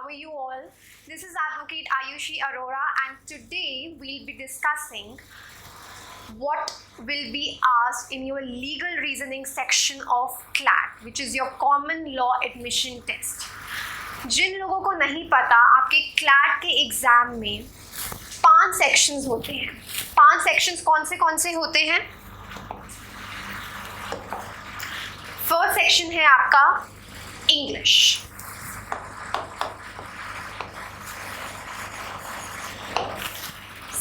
are you all? This is Advocate Ayushi Arora, and today we'll be discussing what will be asked in your legal reasoning section of CLAT, which is your Common Law Admission Test. जिन लोगों को नहीं पता, आपके CLAT के exam में 5 sections होते हैं. 5 sections कौन से होते हैं? फर्स्ट सेक्शन है आपका इंग्लिश.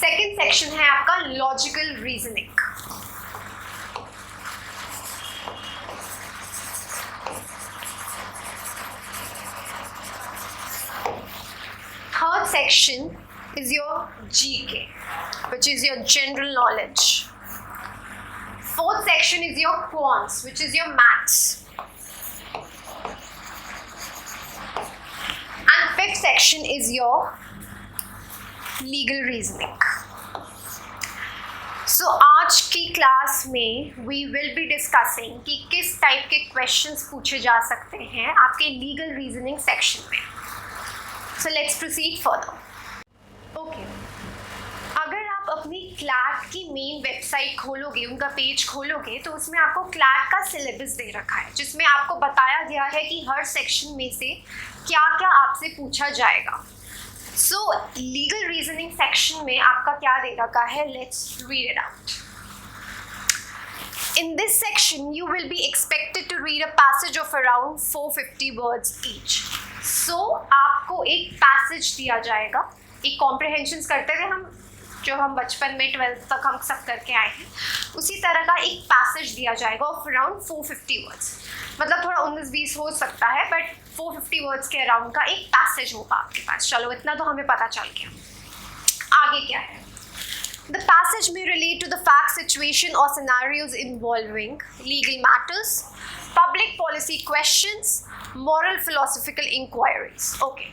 सेकेंड सेक्शन है आपका logical reasoning. Third section is your GK, which is your general knowledge. Fourth section is your quants, which is your maths. And fifth section is your legal reasoning. So आज की class में we will be discussing कि किस type के questions पूछे जा सकते हैं आपके legal reasoning section में. So let's proceed further. Okay. अगर आप अपनी क्लैट की मेन वेबसाइट खोलोगे, उनका पेज खोलोगे, तो उसमें आपको क्लैट का सिलेबस दे रखा है, जिसमें आपको बताया गया है कि हर सेक्शन में से क्या क्या आपसे पूछा जाएगा. सो लीगल रीजनिंग सेक्शन में आपका क्या दे रखा है, let's read it out. In this section, you will be expected to read a passage of around 450 words each. So आपको एक पैसेज दिया जाएगा. एक कॉम्प्रिहेंशंस करते थे हम, जो हम बचपन में 12th तक हम सब करके आए हैं, उसी तरह का एक पैसेज दिया जाएगा ऑफ अराउंड 450 वर्ड्स. मतलब थोड़ा 19-20 हो सकता है, बट 450 वर्ड्स के अराउंड का एक पैसेज होगा आपके पास. चलो इतना तो हमें पता चल गया. आगे क्या है? The passage may relate to the fact, situation or scenarios involving legal matters, public policy questions, moral philosophical inquiries. Okay.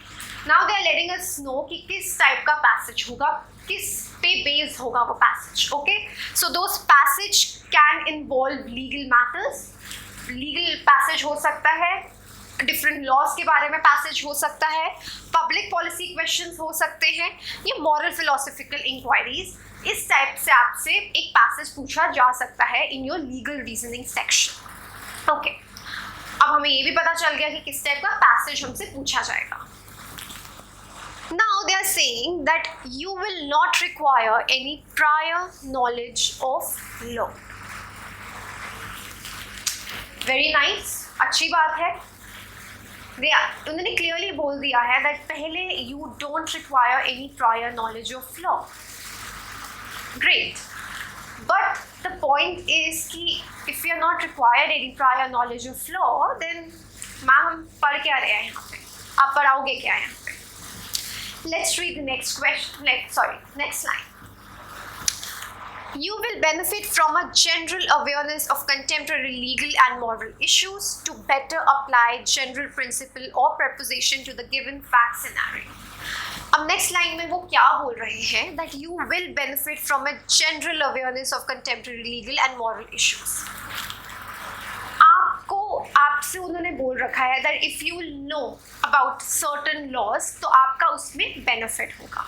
Now they are letting us know कि किस टाइप का पैसेज होगा, किस पे बेस्ड होगा वो passage. Okay, so those passage can involve legal matters. Legal passage हो सकता है, डिफरेंट लॉज के बारे में पैसेज हो सकता है, पब्लिक पॉलिसी क्वेश्चंस हो सकते हैं, ये मॉरल फिलोसफिकल इंक्वायरीज. इस टाइप से आपसे एक पैसेज पूछा जा सकता है in your legal reasoning section. Okay, अब हमें ये भी पता चल गया कि किस टाइप का पैसेज हमसे पूछा जाएगा. Now they are saying that you will not require any prior knowledge of law. Very nice, अच्छी बात है. उन्होंने clearly बोल दिया है that पहले you don't require any prior knowledge of law. Great. But the point is कि if you are not required any prior knowledge of law, then ma'am हम पढ़ क्या रहे हैं यहाँ पे, आप पढ़ाओगे क्या यहाँ पे? Let's read the next question. Next line. You will benefit from a general awareness of contemporary legal and moral issues to better apply general principle or proposition to the given fact scenario. अब next line में वो क्या बोल रहे हैं? That you will benefit from a general awareness of contemporary legal and moral issues. आपसे उन्होंने बोल रखा है that if you know about certain laws, तो आपका उसमें benefit होगा.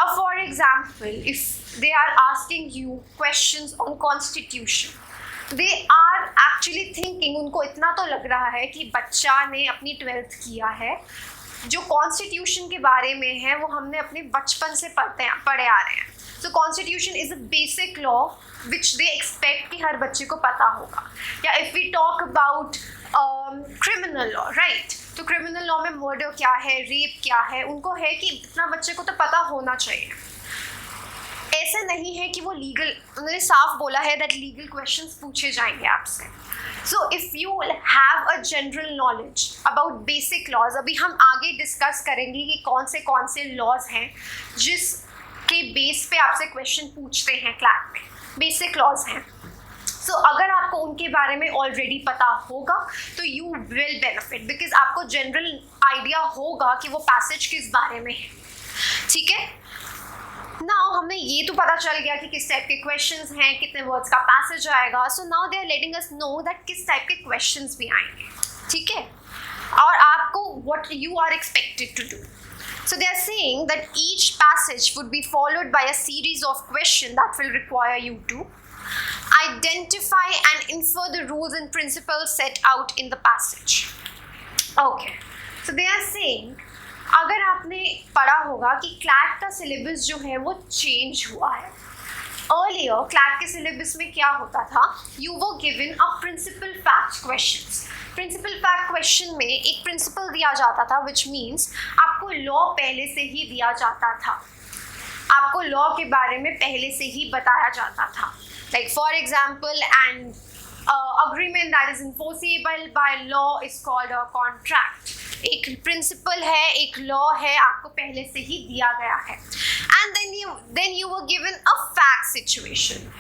अब for example, if they are asking you questions on constitution, they are actually thinking, उनको इतना तो लग रहा है कि बच्चा ने अपनी 12th किया है, जो कॉन्स्टिट्यूशन के बारे में है वो हमने अपने बचपन से पढ़े आ रहे हैं. So constitution is a basic law which they expect कि हर बच्चे को पता होगा. या if we talk about criminal law, right? तो criminal law में murder क्या है, rape क्या है, उनको है कि इतना बच्चे को तो पता होना चाहिए. ऐसा नहीं है कि वो legal, उन्होंने साफ बोला है that legal questions पूछे जाएंगे आपसे. So if you have a general knowledge about basic laws, अभी हम आगे डिस्कस करेंगे कि कौन से laws हैं जिस के बेस पे आपसे क्वेश्चन पूछते हैं क्लास में. बेसिक लॉज हैं. सो अगर आपको उनके बारे में ऑलरेडी पता होगा तो यू विल बेनिफिट, बिकॉज आपको जनरल आइडिया होगा कि वो पैसेज किस बारे में है. ठीक है. नाउ हमें ये तो पता चल गया कि किस टाइप के क्वेश्चंस हैं, कितने वर्ड्स का पैसेज आएगा. So now they are letting us know that किस टाइप के क्वेश्चंस भी आएंगे. ठीक है. और आपको what you are expected to do, So they are saying that each passage would be followed by a series of questions that will require you to identify and infer the rules and principles set out in the passage. Okay, so they are saying, अगर आपने पढ़ा होगा कि CLAT का syllabus जो है वो change हुआ है. अर्लियर क्लैट के सिलेबस में क्या होता था, you were given a principle fact questions. Principle fact question में एक प्रिंसिपल दिया जाता था, विच मीन्स आपको लॉ पहले से ही दिया जाता था, आपको लॉ के बारे में पहले से ही बताया जाता था. Like for example, and agreement that is enforceable by law is called a contract. एक प्रिंसिपल है, एक लॉ है, आपको पहले से ही दिया गया है. And then you were given a fact situation.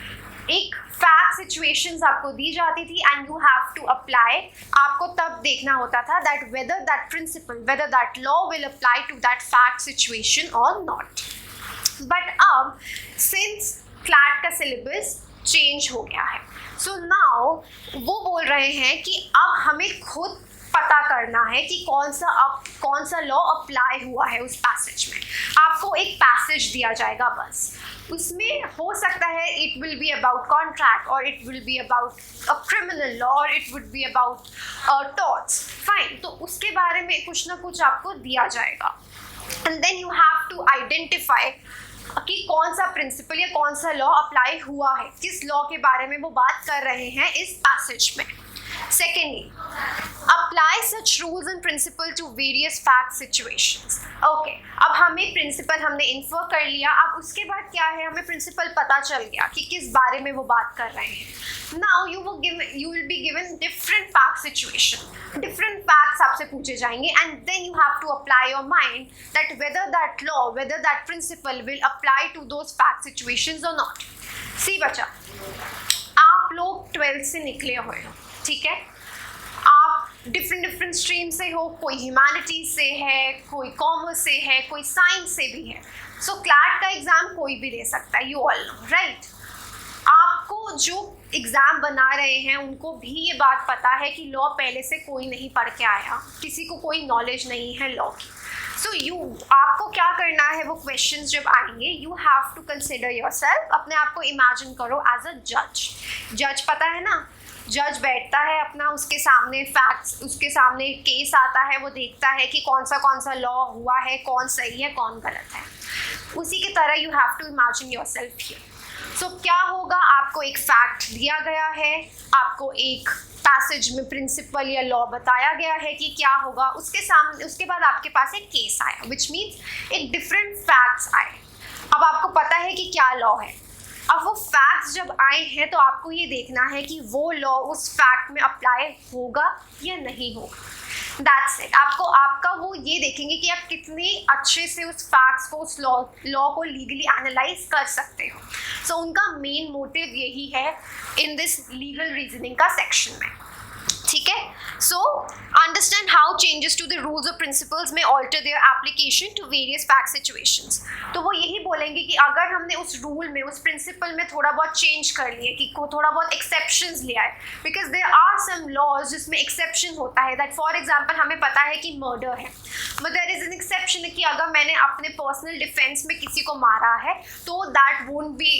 एक फैक्ट सिचुएशंस आपको दी जाती थी and you have to apply. आपको तब देखना होता था that whether that principle, whether that law will apply to that fact situation और नॉट. बट अब सिंस क्लैट का सिलेबस चेंज हो गया है, सो नाउ वो बोल रहे हैं कि अब हमें खुद पता करना है कि कौन सा लॉ अप्लाई हुआ है उस पैसेज में. आपको एक पैसेज दिया जाएगा, बस उसमें हो सकता है it will be about contract, और it will be about a criminal law, और it would be about torts. Fine, तो उसके बारे में कुछ ना कुछ आपको दिया जाएगा. And then you have to identify कि कौन सा प्रिंसिपल या कौन सा लॉ अप्लाई हुआ है, किस लॉ के बारे में वो बात कर रहे हैं इस पैसेज में. Secondly, apply such rules and principle to various fact situations. Okay, अब हमें प्रिंसिपल हमने इन्फर कर लिया. अब उसके बाद क्या है, हमें प्रिंसिपल पता चल गया कि किस बारे में वो बात कर रहे हैं. Now you will be given different fact situation. Different facts आपसे पूछे जाएंगे, and then you have to apply your mind that whether that law, whether that principle will apply to those fact situations or not. See बच्चा, आप लोग 12th से निकले हुए हो, ठीक है. आप डिफरेंट स्ट्रीम से हो, कोई ह्यूमैनिटीज से है, कोई कॉमर्स से है, कोई साइंस से भी है. सो क्लैट का एग्जाम कोई भी दे सकता है, यू ऑल नो, राइट. आपको जो एग्जाम बना रहे हैं उनको भी ये बात पता है कि लॉ पहले से कोई नहीं पढ़ के आया, किसी को कोई नॉलेज नहीं है लॉ की. सो आपको क्या करना है, वो क्वेश्चंस जब आएंगे, you have to consider yourself. अपने आप को इमेजिन करो एज अ जज. जज पता है ना, जज बैठता है अपना, उसके सामने फैक्ट्स, उसके सामने केस आता है, वो देखता है कि कौन सा लॉ हुआ है, कौन सही है, कौन गलत है. उसी की तरह you have to imagine yourself here. So क्या होगा, आपको एक फैक्ट दिया गया है, आपको एक पैसेज में प्रिंसिपल या लॉ बताया गया है कि क्या होगा, उसके बाद आपके पास एक केस आया, विच मीन्स एक डिफरेंट फैक्ट्स आए. अब आपको पता है कि क्या लॉ है. अब वो फैक्ट्स जब आए हैं तो आपको ये देखना है कि वो लॉ उस फैक्ट में अप्लाई होगा या नहीं होगा. That's it. आपका वो ये देखेंगे कि आप कितने अच्छे से उस फैक्ट्स को, उस लॉ को लीगली एनालाइज कर सकते हो. सो उनका मेन मोटिव यही है इन दिस लीगल रीजनिंग का सेक्शन में, ठीक है. So understand how changes to the rules और प्रिंसिपल्स में alter their application to various fact situations. तो वो यही बोलेंगे कि अगर हमने उस रूल में, उस प्रिंसिपल में थोड़ा बहुत चेंज कर लिए, कि थोड़ा बहुत एक्सेप्शंस लिया है, because there are some laws जिसमें एक्सेप्शन होता है. दैट फॉर एग्जाम्पल हमें पता है कि मर्डर है, but there is an exception कि अगर मैंने अपने पर्सनल डिफेंस में किसी को मारा है तो that won't be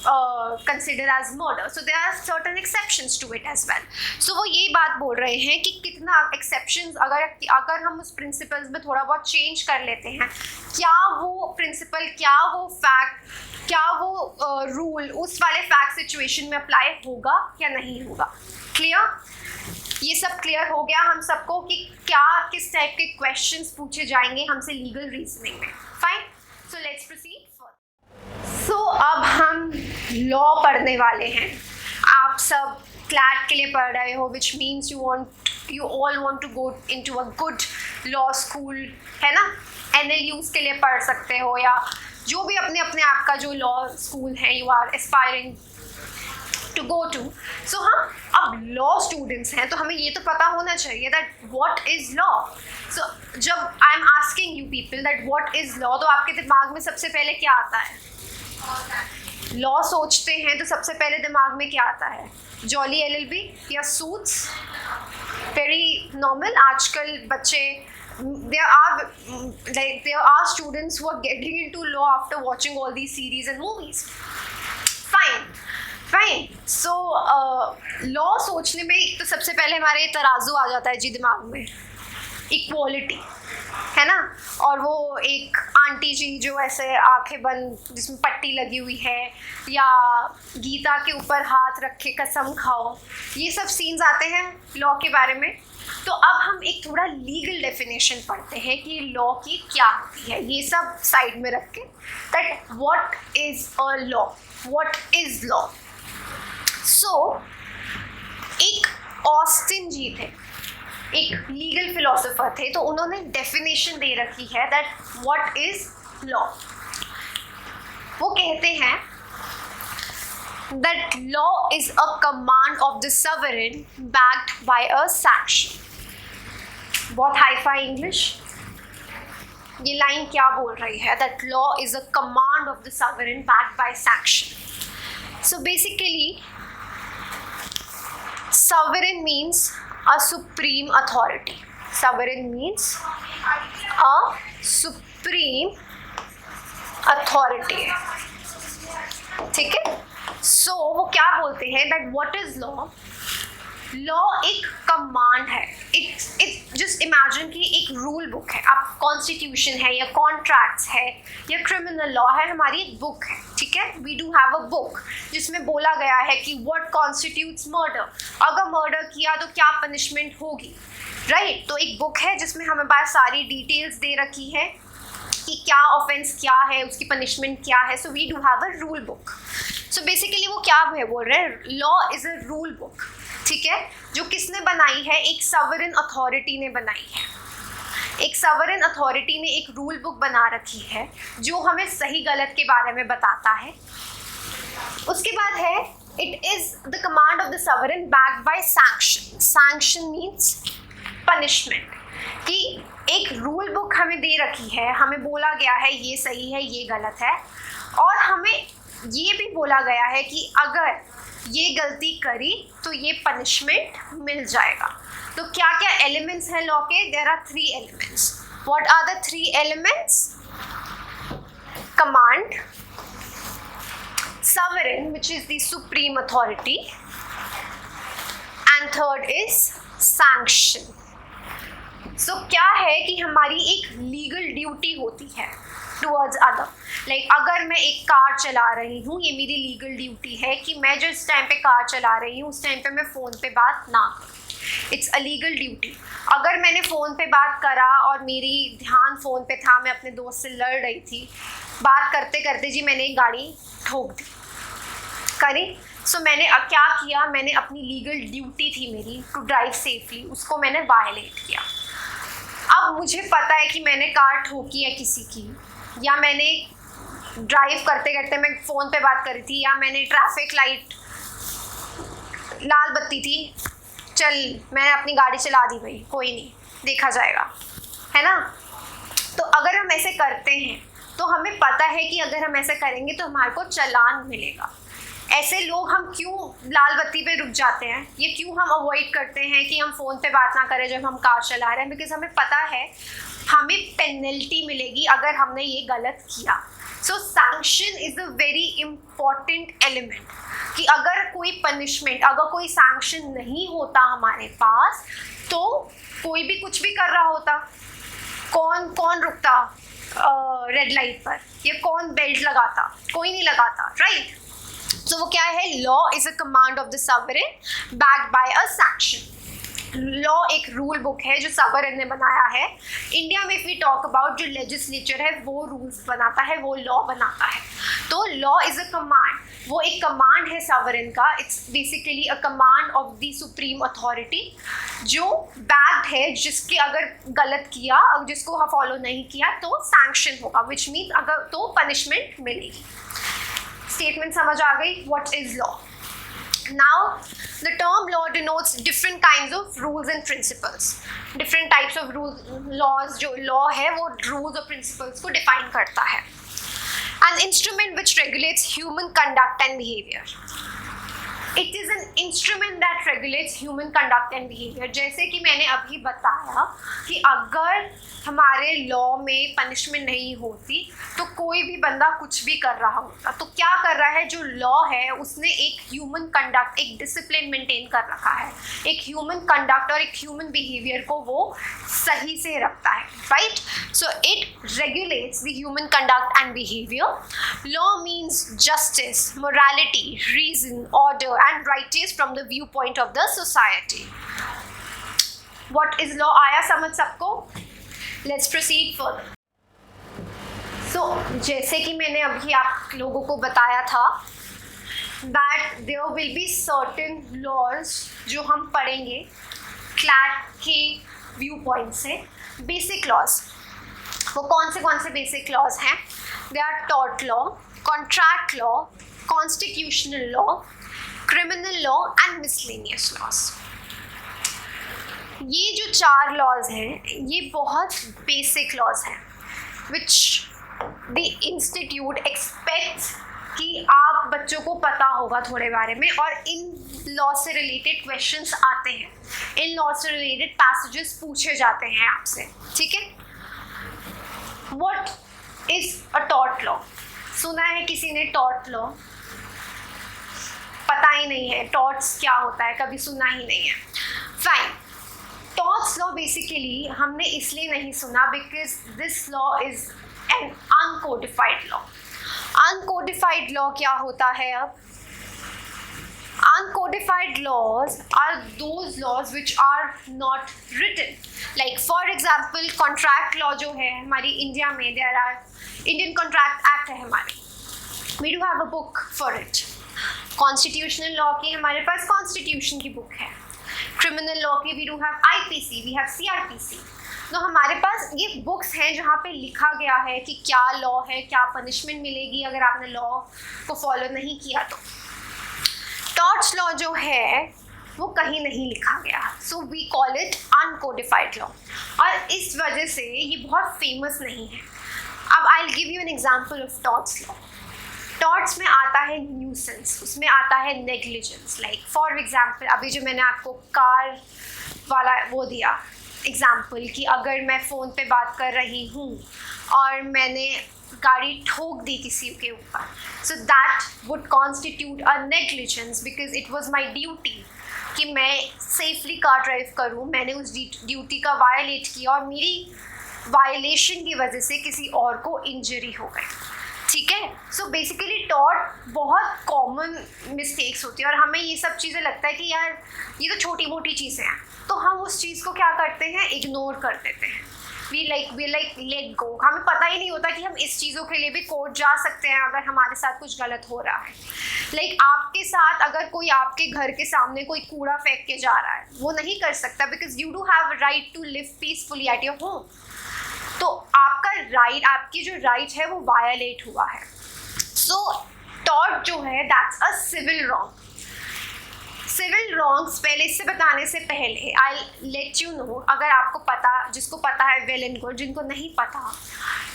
consider as murder. So there are certain exceptions to it as well. So वो ये बात बोल रहे हैं कि कितना एक्सेप्शंस, अगर हम उस प्रिंसिपल्स में थोड़ा बहुत चेंज कर लेते हैं, क्या वो प्रिंसिपल, क्या वो फैक्ट, क्या वो रूल उस वाले फैक्ट सिचुएशन में अप्लाई होगा या नहीं होगा. क्लियर? ये सब क्लियर हो गया हम सबको कि क्या, किस टाइप के क्वेश्चंस पूछे जाएंगे हमसे लीगल रीजनिंग में. Fine, so let's proceed. So अब हम लॉ पढ़ने वाले हैं. आप सब क्लैट के लिए पढ़ रहे हो, which means you all want to go into a good law school, है ना. NLUs के लिए पढ़ सकते हो, या जो भी अपने आप का जो लॉ स्कूल है you are aspiring to go to. So हम अब लॉ स्टूडेंट्स हैं तो हमें ये तो पता होना चाहिए दैट व्हाट इज़ लॉ. सो जब I am asking you people that what is law, तो आपके दिमाग में सबसे पहले क्या आता है? लॉ सोचते हैं तो सबसे पहले दिमाग में क्या आता है? जॉली LLB या सूट्स. Very normal. आजकल बच्चे there are students who are getting into law after watching all these series and movies. Fine. So law सोचने में तो सबसे पहले हमारे तराजू आ जाता है जी दिमाग में, इक्वालिटी, है ना. और वो एक आंटी जी जो ऐसे आंखें बंद जिसमें पट्टी लगी हुई है, या गीता के ऊपर हाथ रख के कसम खाओ, ये सब सीन्स आते हैं लॉ के बारे में. तो अब हम एक थोड़ा लीगल डेफिनेशन पढ़ते हैं कि लॉ की क्या होती है, ये सब साइड में रख के, that what is a law, what is law. So एक ऑस्टिन जी थे, एक लीगल फिलोसोफर थे, तो उन्होंने डेफिनेशन दे रखी है दैट व्हाट इज लॉ. वो कहते हैं that law is a command of the sovereign backed by a sanction. बहुत हाई-फाई इंग्लिश. ये लाइन क्या बोल रही है? that law is a command of the sovereign backed by sanction. So basically, sovereign means a supreme authority. Sovereign means a supreme authority. ठीक है. सो वो क्या बोलते हैं that what is law. Law एक कमांड है. इट जस्ट इमेजिन कि एक रूल बुक है, आप कॉन्स्टिट्यूशन है या कॉन्ट्रैक्ट्स है या क्रिमिनल लॉ है, हमारी एक बुक है. ठीक है, we do have a book जिसमें बोला गया है कि व्हाट कॉन्स्टिट्यूट्स मर्डर, अगर मर्डर किया तो क्या पनिशमेंट होगी, राइट. तो एक बुक है जिसमें हमें पास सारी डिटेल्स दे रखी है कि क्या ऑफेंस क्या है, उसकी पनिशमेंट क्या है. So we do have a rule book. So basically वो क्या है बोल रहे हैं, law is a rule book. ठीक है, जो किसने बनाई है, एक सवरन अथॉरिटी ने बनाई है. एक सवरन अथॉरिटी ने एक रूल बुक बना रखी है जो हमें सही गलत के बारे में बताता है. उसके बाद है it is the command of the सवरन backed by sanction. Sanction means punishment. कि एक रूल बुक हमें दे रखी है, हमें बोला गया है ये सही है ये गलत है, और हमें ये भी बोला गया है कि अगर ये गलती करी तो ये पनिशमेंट मिल जाएगा. तो क्या क्या एलिमेंट्स हैं लॉ के? There are 3 elements. What are the 3 elements? Command, sovereign which is the supreme authority, and third is sanction. So क्या है कि हमारी एक लीगल ड्यूटी होती है टूवर्ड्स अदर. लाइक अगर मैं एक कार चला रही हूँ, ये मेरी लीगल ड्यूटी है कि मैं जिस टाइम पे कार चला रही हूँ उस टाइम पे मैं फ़ोन पे बात ना करूँ. It's a legal duty. अगर मैंने फ़ोन पे बात करा और मेरी ध्यान फ़ोन पे था, मैं अपने दोस्त से लड़ रही थी, बात करते करते जी मैंने एक गाड़ी ठोक दी, करी. सो मैंने क्या किया, मैंने अपनी लीगल ड्यूटी थी मेरी टू ड्राइव सेफली, उसको मैंने वायलेट किया. अब मुझे पता है कि मैंने कार ठोकी है किसी की, या मैंने ड्राइव करते करते मैं फ़ोन पे बात कर रही थी, या मैंने ट्रैफिक लाइट लाल बत्ती थी, चल मैंने अपनी गाड़ी चला दी, भाई कोई नहीं, देखा जाएगा, है ना. तो अगर हम ऐसे करते हैं तो हमें पता है कि अगर हम ऐसे करेंगे तो हमारे को चालान मिलेगा. ऐसे लोग हम क्यों लाल बत्ती पे रुक जाते हैं, ये क्यों हम अवॉइड करते हैं कि हम फ़ोन पे बात ना करें जब हम कार चला रहे हैं? बिकॉज हमें पता है हमें पेनल्टी मिलेगी अगर हमने ये गलत किया. So sanction is a very important element कि अगर कोई पनिशमेंट, अगर कोई सैंक्शन नहीं होता हमारे पास तो कोई भी कुछ भी कर रहा होता. कौन रुकता रेड लाइट पर, या कौन बेल्ट लगाता? कोई नहीं लगाता, राइट. So वो क्या है? Law is a command of the sovereign backed by a sanction. Law एक रूल बुक है जो सवरेन ने बनाया है. इंडिया में इफ वी टॉक अबाउट, जो लेजिस्लेचर है वो रूल्स बनाता है, वो लॉ बनाता है. तो लॉ इज अ कमांड, वो एक कमांड है सवरेन का. It's basically a command of the supreme authority जो बैक्ड है, जिसके अगर गलत किया, अगर जिसको फॉलो नहीं किया तो सैंक्शन होगा, विच मीन्स अगर तो पनिशमेंट मिलेगी. स्टेटमेंट समझ आ गई? What is law? Now the term law denotes different kinds of rules and principles. Different types of rules, laws. जो law है वो rules और principles को define करता है. An instrument which regulates human conduct and behavior. It is an instrument that regulates human conduct and behaviour. जैसे कि मैंने अभी बताया कि अगर हमारे लॉ में पनिशमेंट नहीं होती तो कोई भी बंदा कुछ भी कर रहा होता। तो क्या कर रहा है, जो लॉ है उसने एक ह्यूमन कंडक्ट, एक डिसिप्लिन मेंटेन कर रखा है, एक ह्यूमन कंडक्ट और एक ह्यूमन बिहेवियर को वो सही से रखता है, right. So it regulates the human conduct and behaviour. Law means justice, morality, reason, order and rights from the viewpoint of the society. What is law, आया समझ सबको? Let's proceed further. सो जैसे कि मैंने अभी आप लोगों को बताया था that there will be certain laws जो हम पढ़ेंगे क्लैट के व्यू पॉइंट से। बेसिक लॉज, वो कौन से बेसिक लॉज हैं? They are tort law, contract law, constitutional law, criminal law and miscellaneous laws. ये जो 4 लॉज हैं ये बहुत बेसिक लॉज हैं विच द इंस्टीट्यूट एक्सपेक्ट्स कि आप बच्चों को पता होगा थोड़े बारे में, और इन लॉ से रिलेटेड क्वेश्चंस आते हैं, इन लॉ से रिलेटेड पैसेजेस पूछे जाते हैं आपसे, ठीक है। What is a tort law? सुना है किसी ने टॉर्ट लॉ? पता ही नहीं है टॉर्ट्स क्या होता है, कभी सुना ही नहीं है। फाइन, टॉर्ट्स लॉ बेसिकली हमने इसलिए नहीं सुना because this law is an uncodified law. Uncodified law क्या होता है? अब uncodified laws are those laws which are not written, like for example contract law जो है हमारी इंडिया में, there are Indian Contract Act है हमारी, we do have a book for it। Constitutional law की हमारे पास Constitution की बुक है, criminal law की we do have IPC, we have CRPC। तो हमारे पास ये बुक्स हैं जहाँ पे लिखा गया है कि क्या लॉ है, क्या पनिशमेंट मिलेगी अगर आपने लॉ को फॉलो नहीं किया तो। टॉर्ट्स लॉ जो है वो कहीं नहीं लिखा गया, so we call it uncodified law, और इस वजह से ये बहुत फेमस नहीं है। अब I will give you an example of torts law. Torts में आता है न्यूसेंस, उसमें आता है नेग्लिजेंस। लाइक फॉर एग्जांपल अभी जो मैंने आपको कार वाला वो दिया एग्जाम्पल कि अगर मैं फ़ोन पे बात कर रही हूँ और मैंने गाड़ी ठोक दी किसी के ऊपर, so that would constitute a negligence because it was my duty कि मैं सेफली कार ड्राइव करूँ। मैंने उस ड्यूटी का वायलेट किया और मेरी वायलेशन की वजह से किसी और को इंजरी हो गई, ठीक है। सो बेसिकली टॉर्ट बहुत कॉमन मिस्टेक्स होती है और हमें ये सब चीज़ें लगता है कि यार ये तो छोटी मोटी चीज़ें हैं, तो हम उस चीज़ को क्या करते हैं, इग्नोर कर देते हैं। We like let go. हमें पता ही नहीं होता कि हम इस चीज़ों के लिए भी कोर्ट जा सकते हैं अगर हमारे साथ कुछ गलत हो रहा है। लाइक आपके साथ अगर कोई आपके घर के सामने कोई कूड़ा फेंक के जा रहा है, वो नहीं कर सकता because you do have right to live peacefully at your home. तो आपका राइट, आपकी जो राइट है वो वायलेट हुआ है। सो टॉर्ट जो है that's a civil wrong. Civil wrongs पहले इससे बताने से पहले आई लेट यू नो, अगर आपको पता, जिसको पता है वेल एंड गुड, जिनको नहीं पता,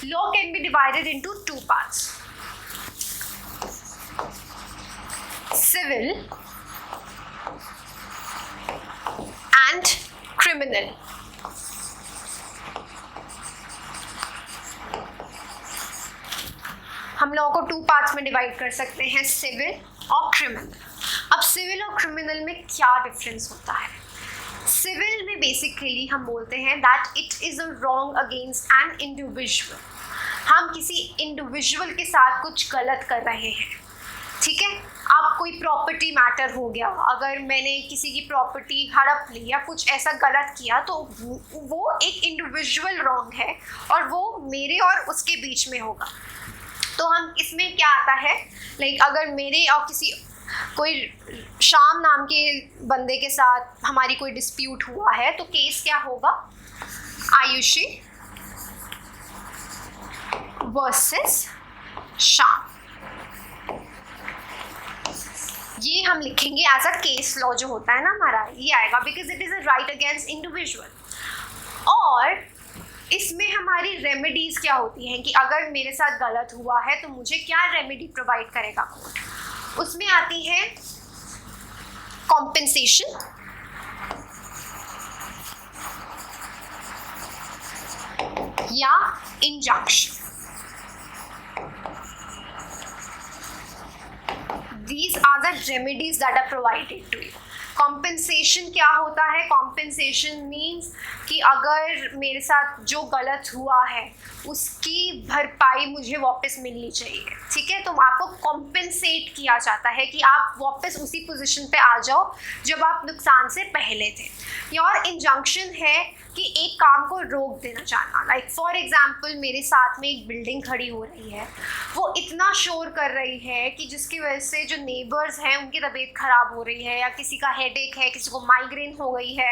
law can be divided into 2 parts, civil and criminal. हम लॉ को 2 पार्ट्स में डिवाइड कर सकते हैं, सिविल और क्रिमिनल। अब सिविल और क्रिमिनल में क्या डिफरेंस होता है? सिविल में बेसिकली हम बोलते हैं that it is a wrong against an individual. हम किसी इंडिविजुअल के साथ कुछ गलत कर रहे हैं, ठीक है। अब कोई प्रॉपर्टी मैटर हो गया, अगर मैंने किसी की प्रॉपर्टी हड़प ली या कुछ ऐसा गलत किया तो वो एक इंडिविजुअल रॉन्ग है और वो मेरे और उसके बीच में होगा। तो हम इसमें क्या आता है, लाइक अगर मेरे और किसी कोई शाम नाम के बंदे के साथ हमारी कोई डिस्प्यूट हुआ है तो केस क्या होगा, आयुषी वर्सेस शाम। ये हम लिखेंगे एज अ केस लॉ जो होता है ना हमारा, ये आएगा because it is a right against individual. और इसमें हमारी रेमेडीज़ क्या होती हैं कि अगर मेरे साथ गलत हुआ है तो मुझे क्या रेमेडी प्रोवाइड करेगा कोर्ट, उसमें आती है कॉम्पेंसेशन, या injunction. These are the remedies that are provided to you. Compensation क्या होता है? कॉम्पेंसेशन मीन्स कि अगर मेरे साथ जो गलत हुआ है उसकी भरपाई मुझे वापस मिलनी चाहिए, ठीक है? तो आपको कॉम्पेंसेट किया जाता है कि आप वापस उसी पोजीशन पे आ जाओ जब आप नुकसान से पहले थे। और इंजंक्शन है कि एक काम को रोक देना चाहना। लाइक फॉर एग्जाम्पल मेरे साथ में एक बिल्डिंग खड़ी हो रही है, वो इतना शोर कर रही है कि जिसकी वजह से जो नेबर्स हैं उनकी तबीयत ख़राब हो रही है, या किसी का हेडेक है, किसी को माइग्रेन हो गई है,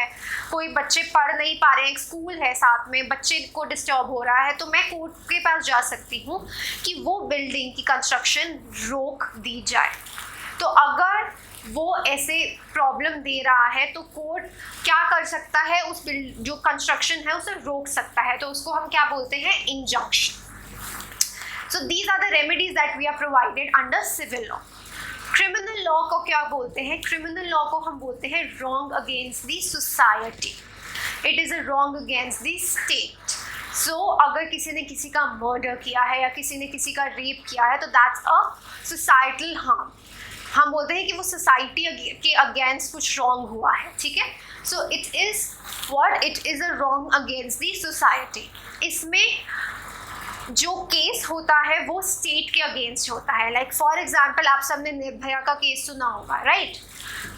कोई बच्चे पढ़ नहीं पा रहे हैं, एक स्कूल है साथ में, बच्चे को डिस्टर्ब हो रहा है, तो मैं कोर्ट के पास जा सकती हूँ कि वो बिल्डिंग की कंस्ट्रक्शन रोक दी जाए। तो अगर वो ऐसे प्रॉब्लम दे रहा है तो कोर्ट क्या कर सकता है? उस जो कंस्ट्रक्शन है उसे रोक सकता है, तो उसको हम क्या बोलते हैं? Injunction. So these are the remedies that we are provided under civil law. Criminal law को क्या बोलते हैं? क्रिमिनल लॉ को हम बोलते हैं wrong against the society, it is a wrong against the state. So अगर किसी ने किसी का मर्डर किया है या किसी ने किसी का रेप किया है तो दैट्स अ सोसाइटल हार्म। हम बोलते हैं कि वो सोसाइटी के अगेंस्ट कुछ रॉन्ग हुआ है, ठीक है? So it is what? It is a wrong against the society. इसमें जो केस होता है वो स्टेट के अगेंस्ट होता है। लाइक फॉर एग्जांपल आप सबने निर्भया का केस सुना होगा, राइट?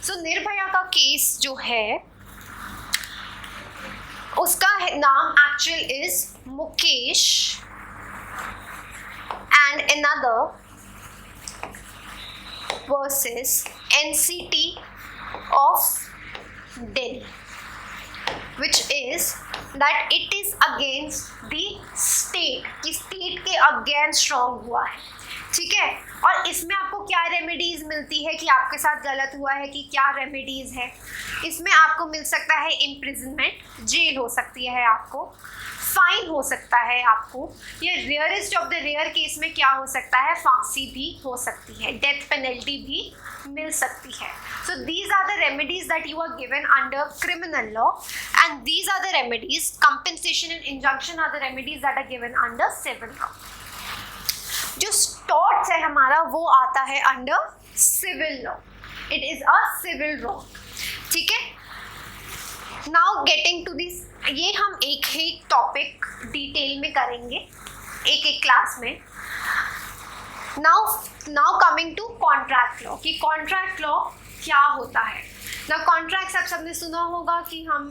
सो निर्भया का केस जो है उसका नाम actual is Mukesh and another versus NCT of Delhi, which is that it is against the state, कि state के against wrong हुआ है, ठीक है? और इसमें आपको क्या रेमेडीज मिलती है कि आपके साथ गलत हुआ है, कि क्या रेमेडीज है? इसमें आपको मिल सकता है इम्प्रिजनमेंट, जेल हो सकती है आपको, फाइन हो सकता है आपको, या rarest of the rare case में क्या हो सकता है? फांसी भी हो सकती है, डेथ पेनल्टी भी मिल सकती है। So these are the remedies that you are given under criminal law, and these are the remedies, compensation and injunction are the remedies that are given under civil law. जो torts है हमारा वो आता है under civil law, it is a civil wrong, ठीक है? Now getting to this, ये हम एक ही टॉपिक डिटेल में करेंगे एक एक क्लास में। Now coming to contract law, कि कॉन्ट्रैक्ट लॉ क्या होता है। ना कॉन्ट्रैक्ट्स आप सबने सुना होगा कि हम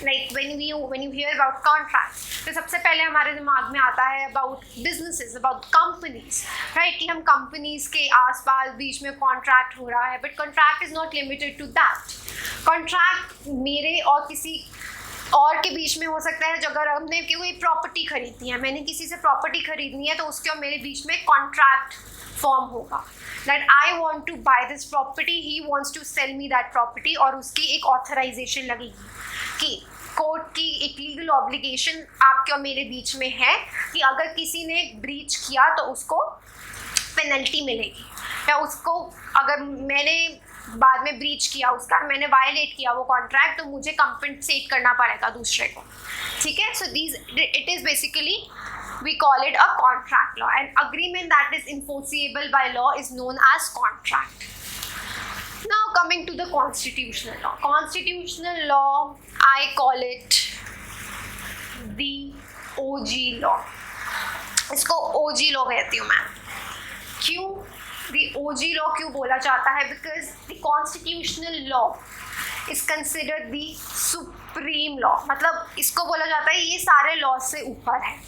like when you here about contracts तो सबसे पहले हमारे दिमाग में आता है about businesses, about companies, right? कि हम कंपनीज के आसपास बीच में कॉन्ट्रैक्ट हो रहा है, but contract is not limited to that. Contract मेरे और किसी और के बीच में हो सकता है। जो अगर हमने कोई प्रॉपर्टी खरीदनी है, मैंने किसी से प्रॉपर्टी खरीदनी है, तो उसके और मेरे बीच में कॉन्ट्रैक्ट फॉर्म होगा that I want to buy this property, he wants to sell me that property, और उसकी एक ऑथराइजेशन लगेगी कि कोर्ट की एक लीगल ऑब्लिगेशन आपके और मेरे बीच में है कि अगर किसी ने ब्रीच किया तो उसको पेनल्टी मिलेगी, या उसको अगर मैंने बाद में ब्रीच किया उसका, मैंने वायलेट किया वो कॉन्ट्रैक्ट, तो मुझे कंपनसेट करना पड़ेगा दूसरे को, ठीक है? So these it is basically we call it a contract law. An agreement that is enforceable by law is known as contract. Now coming to the constitutional law. Constitutional law, I call it the OG law. इसको OG law कहती हूँ मैं। क्यों the OG law क्यों बोला जाता है? Because the constitutional law is considered the supreme law. मतलब इसको बोला जाता है ये सारे लॉ से ऊपर है,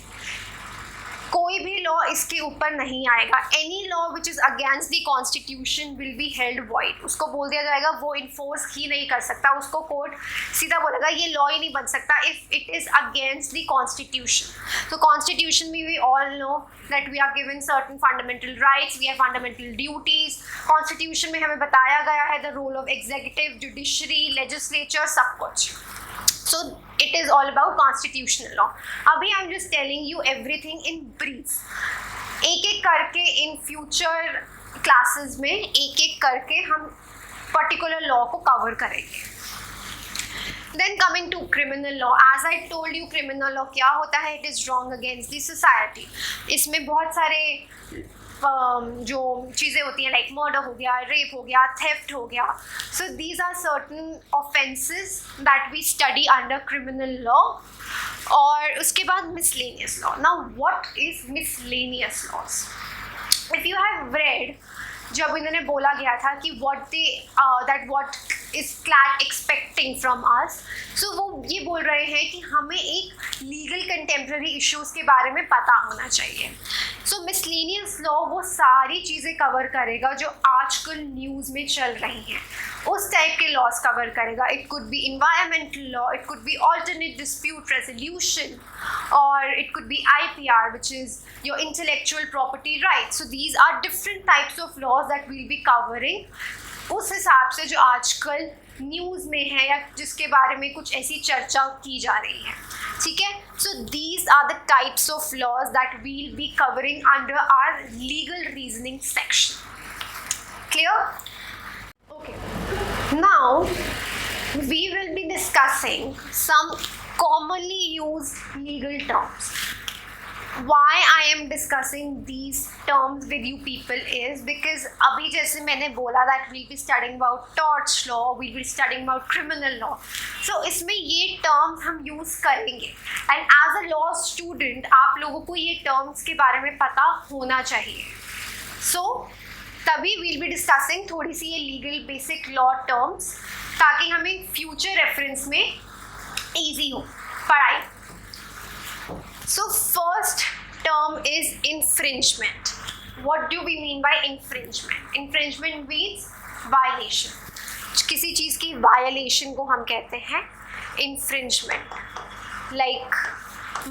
कोई भी लॉ इसके ऊपर नहीं आएगा। Any law which is against the constitution will be held void. उसको बोल दिया जाएगा वो इन्फोर्स ही नहीं कर सकता, उसको कोर्ट सीधा बोलेगा ये लॉ ही नहीं बन सकता if it is against the constitution. तो कॉन्स्टिट्यूशन में we all know that we are given certain fundamental rights, we have fundamental duties. Constitution में हमें बताया गया है the role of executive, judiciary, legislature, सब कुछ। So it is all about constitutional law. अभी I'm just telling you everything in brief. एक एक करके in future classes में एक एक करके हम पर्टिकुलर लॉ को कवर करेंगे. Then coming to criminal law, as I told you, criminal law क्या होता है? It is wrong against the society. इसमें बहुत सारे जो चीज़ें होती हैं, लाइक मर्डर हो गया, रेप हो गया, थेफ्ट हो गया. So these are certain offenses that we study under criminal law. और उसके बाद miscellaneous law. Now what is miscellaneous laws? If you have read, जब इन्होंने बोला गया था कि what is CLAT expecting from us, so वो ये बोल रहे हैं कि हमें एक लीगल कंटेम्प्रेरी इश्यूज के बारे में पता होना चाहिए. सो मिसलेनियस लॉ वो सारी चीज़ें कवर करेगा जो आजकल न्यूज़ में चल रही हैं, उस टाइप के लॉज कवर करेगा. It could be environmental law, it could be alternate dispute resolution, और it could be IPR, which is your intellectual property rights. So these are different types of laws that we'll be covering उस हिसाब से जो आजकल news में है या जिसके बारे में कुछ ऐसी चर्चा की जा रही है. ठीक है. So these are the types of laws that will be covering under our legal reasoning section. Clear? Okay. Now we will be discussing some commonly used legal terms. Why I am discussing these terms with you people is because अभी जैसे मैंने बोला that we'll be studying about torts law, we'll be studying about criminal law. So इसमें ये terms हम use करेंगे, and as a law student आप लोगों को ये terms के बारे में पता होना चाहिए. So तभी we'll be discussing थोड़ी सी ये legal basic law terms, ताकि हमें future reference में easy हो पढ़ाई. So first term is infringement. What do we mean by infringement? Infringement means violation. किसी चीज़ की violation को हम कहते हैं infringement. Like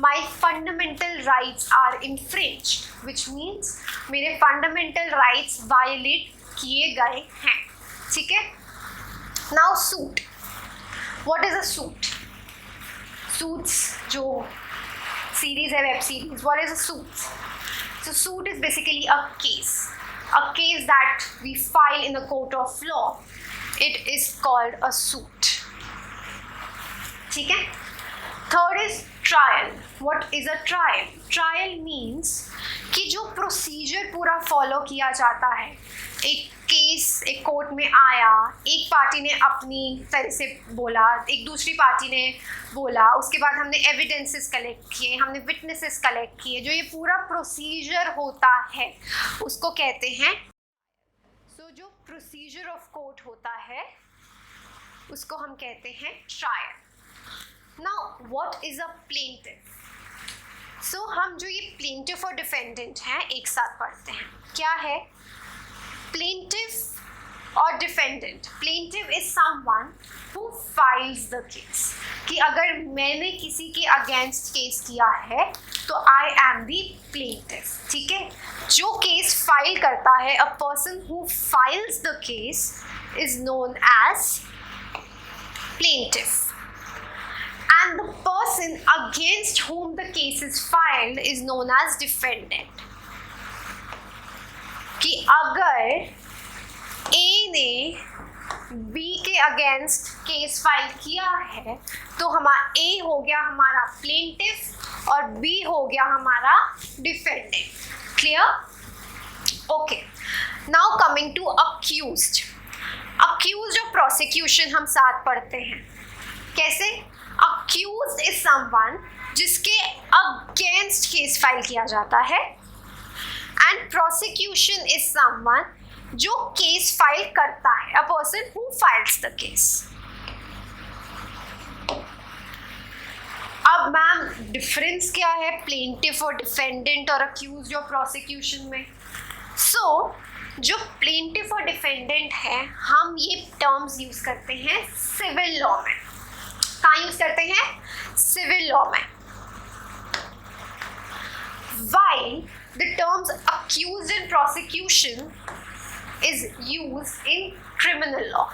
my fundamental rights are infringed, which means मेरे fundamental rights violate किए गए हैं. ठीक है. Now suit. What is a suit? Suits जो series है, web series. What is a suit? So suit is basically a case that we file in the court of law. It is called a suit. ठीक है. Third is trial. What is a trial? Trial means कि जो procedure पूरा follow किया जाता है, एक case एक कोर्ट में आया, एक पार्टी ने अपनी तरह से बोला, एक दूसरी पार्टी ने बोला, उसके बाद हमने एविडेंसेस कलेक्ट किए, हमने विटनेसेस कलेक्ट किए, जो ये पूरा प्रोसीजर होता है उसको कहते हैं. सो जो प्रोसीजर ऑफ कोर्ट होता है उसको हम कहते हैं trial. Now what is a plaintiff? So हम जो ये प्लेंटिफ और डिफेंडेंट हैं एक साथ पढ़ते हैं. क्या है plaintiff or defendant? Plaintiff is someone who files the case. कि अगर मैंने किसी के अगेंस्ट केस किया है तो I am the plaintiff. ठीक है. जो केस फाइल करता है, a person who files the case is known as plaintiff. And the person against whom the case is filed is known as defendant. कि अगर ए ने बी के अगेंस्ट केस फाइल किया है तो ए हो गया हमारा प्लेंटिफ और बी हो गया हमारा defendant. Clear? Okay. Now coming to accused. Accused और प्रोसिक्यूशन हम साथ पढ़ते हैं. कैसे? अक्यूज्ड इज समवन जिसके अगेंस्ट केस फाइल किया जाता है, and prosecution is someone जो केस फाइल करता है, a person who files the case. अब मैम डिफरेंस क्या है प्लेंटिफ और डिफेंडेंट और अक्यूज और प्रोसिक्यूशन में? सो जो प्लेंटिफ और डिफेंडेंट है हम ये टर्म्स यूज करते हैं सिविल लॉ में. कहाँ यूज करते हैं? सिविल लॉ में. While the terms accused and prosecution is used in criminal law.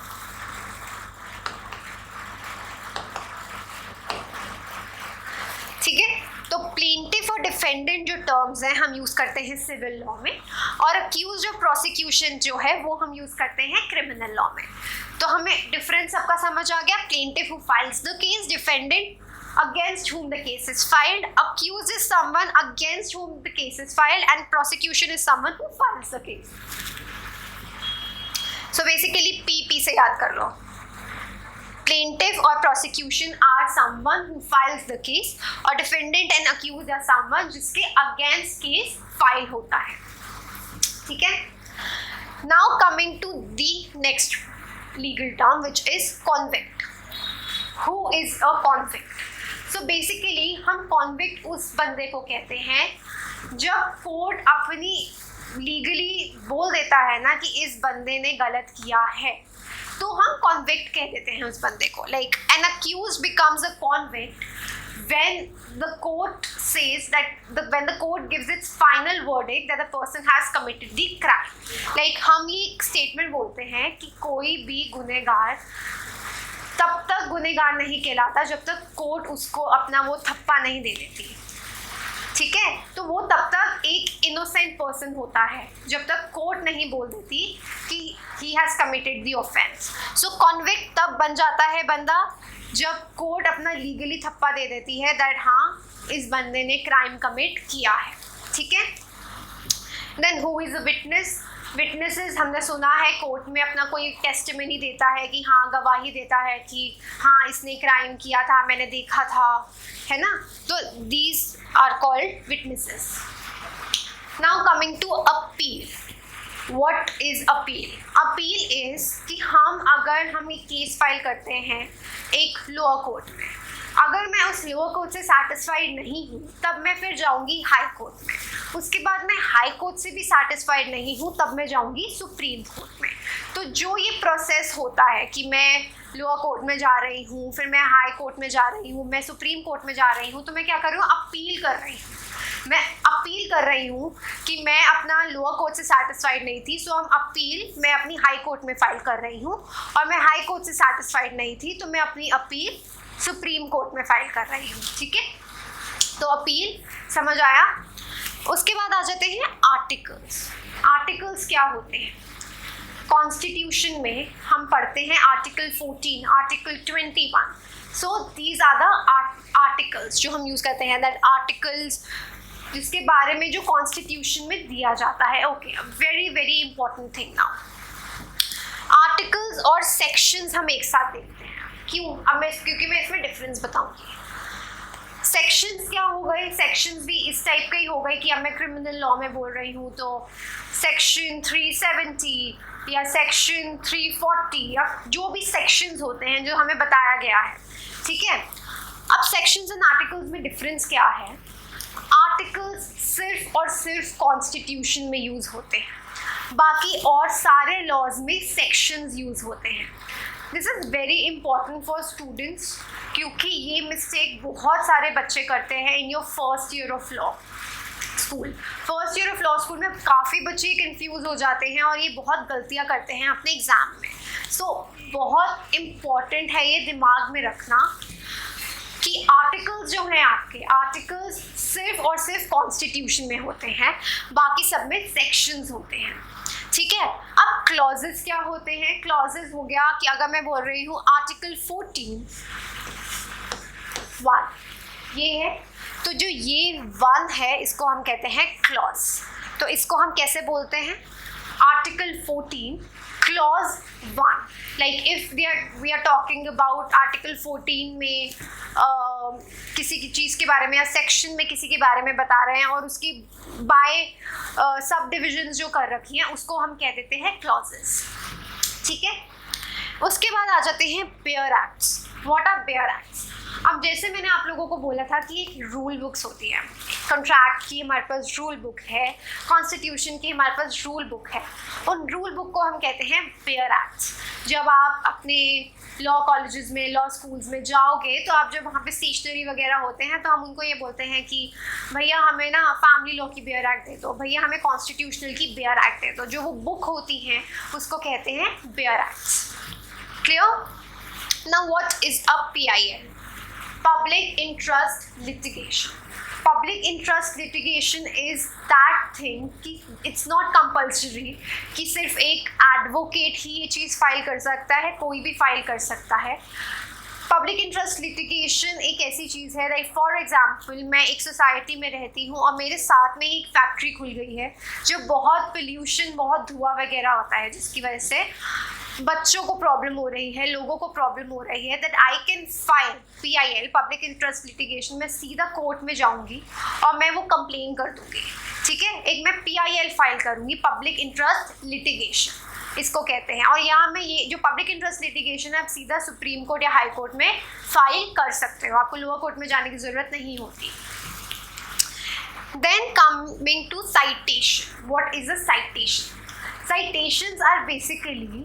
ठीक है. तो प्लेंटिफ और और डिफेंडेंट जो टर्म्स हैं हम यूज़ करते हैं सिविल लॉ में, और अक्यूज जो प्रोसिक्यूशन जो है वो हम यूज़ करते हैं क्रिमिनल लॉ में। तो हमें डिफरेंस सबका समझ आ गया। Plaintiff who files the case, defendant against whom the case is filed, accused is someone against whom the case is filed, and prosecution is someone who files the case. So basically PP से याद कर लो, plaintiff और prosecution are someone who files the case, और defendant and accused are someone जिसके against case file होता है, ठीक है। Now coming to the next legal term which is convict. Who is a convict? So basically हम convict उस बंदे को कहते हैं जब कोर्ट अपनी लीगली बोल देता है ना कि इस बंदे ने गलत किया है, तो हम कॉन्विक्ट कह देते हैं उस बंदे को। Like an accused becomes a convict when the court says that when the court gives its final verdict that the person has committed the crime. Like हम ये एक स्टेटमेंट बोलते हैं कि कोई भी गुनहगार तब तक गुनहगार नहीं कहलाता जब तक कोर्ट उसको अपना वो थप्पा नहीं दे देती, ठीक है। तो वो तब तक एक इनोसेंट पर्सन होता है जब तक कोर्ट नहीं बोल देती कि he has committed the offence. So convict तब बन जाता है बंदा जब कोर्ट अपना लीगली थप्पा दे देती है दैट हाँ इस बंदे ने क्राइम कमिट किया है, ठीक है। Then who is a witness? Witnesses हमने सुना है कोर्ट में अपना कोई टेस्टिमनी देता है कि हाँ गवाही देता है कि हाँ इसने क्राइम किया था, मैंने देखा था, है ना। तो these are called witnesses. Now coming to appeal. What is appeal? Appeal is कि अगर हम एक केस फाइल करते हैं एक लोअर कोर्ट में, अगर मैं उस लोअर कोर्ट से सेटिस्फाइड नहीं हूँ तब मैं फिर जाऊँगी हाई कोर्ट में, उसके बाद मैं हाई कोर्ट से भी सेटिस्फाइड नहीं हूँ तब मैं जाऊँगी सुप्रीम कोर्ट में। तो जो ये प्रोसेस होता है कि मैं लोअर कोर्ट में जा रही हूँ, फिर मैं हाई कोर्ट में जा रही हूँ, मैं सुप्रीम कोर्ट में जा रही हूँ, तो मैं क्या कर रही हूँ? अपील कर रही हूँ। मैं अपील कर रही हूँ कि मैं अपना लोअर कोर्ट से सेटिस्फाइड नहीं थी, सो हम अपील मैं अपनी हाई कोर्ट में फाइल कर रही हूँ, और मैं हाई कोर्ट से सेटिस्फाइड नहीं थी तो मैं अपनी अपील सुप्रीम कोर्ट में फाइल कर रही हूँ, ठीक है। तो अपील समझ आया। उसके बाद आ जाते हैं आर्टिकल्स। आर्टिकल्स क्या होते हैं? कॉन्स्टिट्यूशन में हम पढ़ते हैं article 14, article 21। So these are the articles जो हम यूज़ करते हैं, दैट आर्टिकल्स जिसके बारे में जो कॉन्स्टिट्यूशन में दिया जाता है। Okay, very very important thing now. Articles और सेक्शंस हम एक साथ देखते हैं। क्यों? क्योंकि मैं इसमें डिफरेंस बताऊंगी। सेक्शंस क्या हो गए? सेक्शंस भी इस टाइप का ही हो गए कि अब मैं क्रिमिनल लॉ में बोल रही हूँ तो सेक्शन 370 या सेक्शन 340 या जो भी सेक्शंस होते हैं जो हमें बताया गया है, ठीक है। अब सेक्शंस एंड आर्टिकल्स में डिफरेंस क्या है? आर्टिकल्स सिर्फ और सिर्फ कॉन्स्टिट्यूशन में यूज़ होते हैं, बाकी और सारे लॉज में सेक्शंस यूज़ होते हैं। This is very important for students, क्योंकि ये मिस्टेक बहुत सारे बच्चे करते हैं in your first year of law school. First year of law school में काफ़ी बच्चे कंफ्यूज हो जाते हैं और ये बहुत गलतियाँ करते हैं अपने एग्ज़ाम में। सो बहुत इम्पॉर्टेंट है ये दिमाग में रखना कि आर्टिकल्स जो हैं आपके, आर्टिकल्स सिर्फ और सिर्फ कॉन्स्टिट्यूशन में होते हैं, बाकी सब में सेक्शंस होते हैं, ठीक है। अब क्लॉजेस क्या होते हैं? क्लॉजेस हो गया कि अगर मैं बोल रही हूँ आर्टिकल 14 1 ये है, तो जो ये 1 है इसको हम कहते हैं क्लॉज। तो इसको हम कैसे बोलते हैं? Article 14 clause 1। Like if we are talking about article 14 में किसी की चीज़ के बारे में या सेक्शन में किसी के बारे में बता रहे हैं और उसकी बाय सब डिविजन्स जो कर रखी हैं उसको हम कह देते हैं क्लॉजेस, ठीक है। उसके बाद आ जाते हैं bare acts. What are bare acts? अब जैसे मैंने आप लोगों को बोला था कि एक रूल बुक्स होती है, कॉन्ट्रैक्ट की हमारे पास रूल बुक है, कॉन्स्टिट्यूशन की हमारे पास रूल बुक है, उन रूल बुक को हम कहते हैं बेयर एक्ट्स। जब आप अपने लॉ कॉलेजेस में, लॉ स्कूल्स में जाओगे तो आप जब वहाँ पे स्टेशनरी वगैरह होते हैं तो हम उनको ये बोलते हैं कि भैया हमें ना फैमिली लॉ की बेयर एक्ट दे दो, भैया हमें कॉन्स्टिट्यूशनल की बेयर एक्ट दे दो। जो वो बुक होती हैं उसको कहते हैं bare acts. Clear? Now what is a PIL? Public Interest Litigation। Public interest litigation is that thing कि इट्स नॉट कंपल्सरी कि सिर्फ एक एडवोकेट ही ये चीज़ फाइल कर सकता है, कोई भी फाइल कर सकता है। पब्लिक इंटरेस्ट लिटिगेशन एक ऐसी चीज़ है, लाइक फॉर एग्जांपल मैं एक सोसाइटी में रहती हूँ और मेरे साथ में ही एक फैक्ट्री खुल गई है जो बहुत पोल्यूशन, बहुत धुआं वगैरह होता है, जिसकी वजह से बच्चों को प्रॉब्लम हो रही है, लोगों को प्रॉब्लम हो रही है, that I can file PIL, public interest litigation. मैं सीधा कोर्ट में जाऊंगी और मैं वो कंप्लेन कर दूंगी, ठीक है। एक मैं PIL फाइल करूंगी, पब्लिक इंटरेस्ट लिटिगेशन इसको कहते हैं। और यहाँ में ये जो पब्लिक इंटरेस्ट लिटिगेशन है, आप सीधा सुप्रीम कोर्ट या हाई कोर्ट में फाइल कर सकते हो, आपको लोअर कोर्ट में जाने की ज़रूरत नहीं होती। Then coming to citation, what is a citation? Citations are basically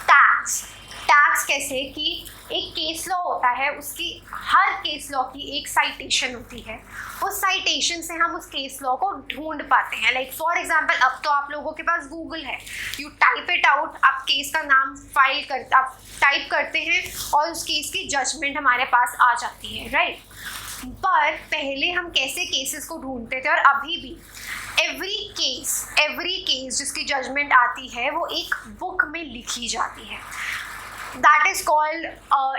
tags. Tags कैसे कि एक केस लॉ होता है, उसकी हर केस लॉ की एक साइटेशन होती है, उस साइटेशन से हम उस केस लॉ को ढूंढ पाते हैं। लाइक फॉर एग्जांपल अब तो आप लोगों के पास गूगल है, यू टाइप इट आउट, आप केस का नाम फाइल कर आप टाइप करते हैं और उस केस की जजमेंट हमारे पास आ जाती है, राइट। पर पहले हम कैसे केसेस को ढूंढते थे और अभी भी एवरी केस जिसकी जजमेंट आती है वो एक बुक में लिखी जाती है, दैट इज कॉल्ड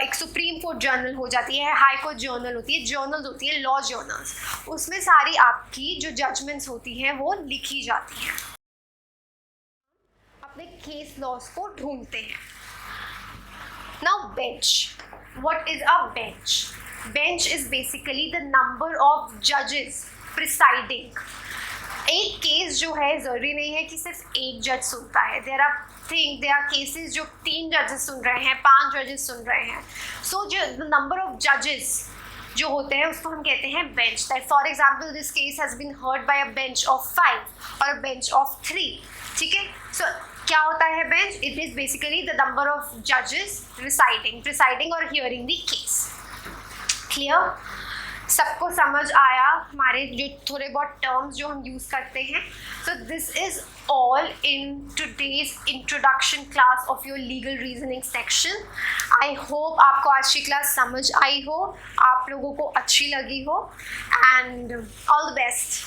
एक सुप्रीम कोर्ट जर्नल हो जाती है, हाई कोर्ट जर्नल होती है, जर्नल्स होती है, लॉ जर्नल्स, उसमें सारी आपकी जो जजमेंट्स होती हैं वो लिखी जाती हैं। अपने केस लॉस को ढूंढते हैं। Now bench, what is a bench? Bench is basically the number of जजेस प्रिसाइडिंग। एक केस जो है ज़रूरी नहीं है कि सिर्फ एक जज सुनता है, देयर आर केसेस जो 3 जजेस सुन रहे हैं, 5 जजेस सुन रहे हैं। सो जो द नंबर ऑफ जजेस जो होते हैं उसको हम कहते हैं bench. That for example this case has been heard by a bench of 5 और अ बेंच ऑफ 3, ठीक है। सो क्या होता है bench? It is basically the number of जजेस प्रिसाइडिंग और हियरिंग द केस। क्लियर? सबको समझ आया हमारे जो थोड़े बहुत टर्म्स जो हम यूज़ करते हैं? So this is all in today's introduction class of your legal reasoning section. I hope आपको आज की क्लास समझ आई हो, आप लोगों को अच्छी लगी हो, एंड ऑल द बेस्ट।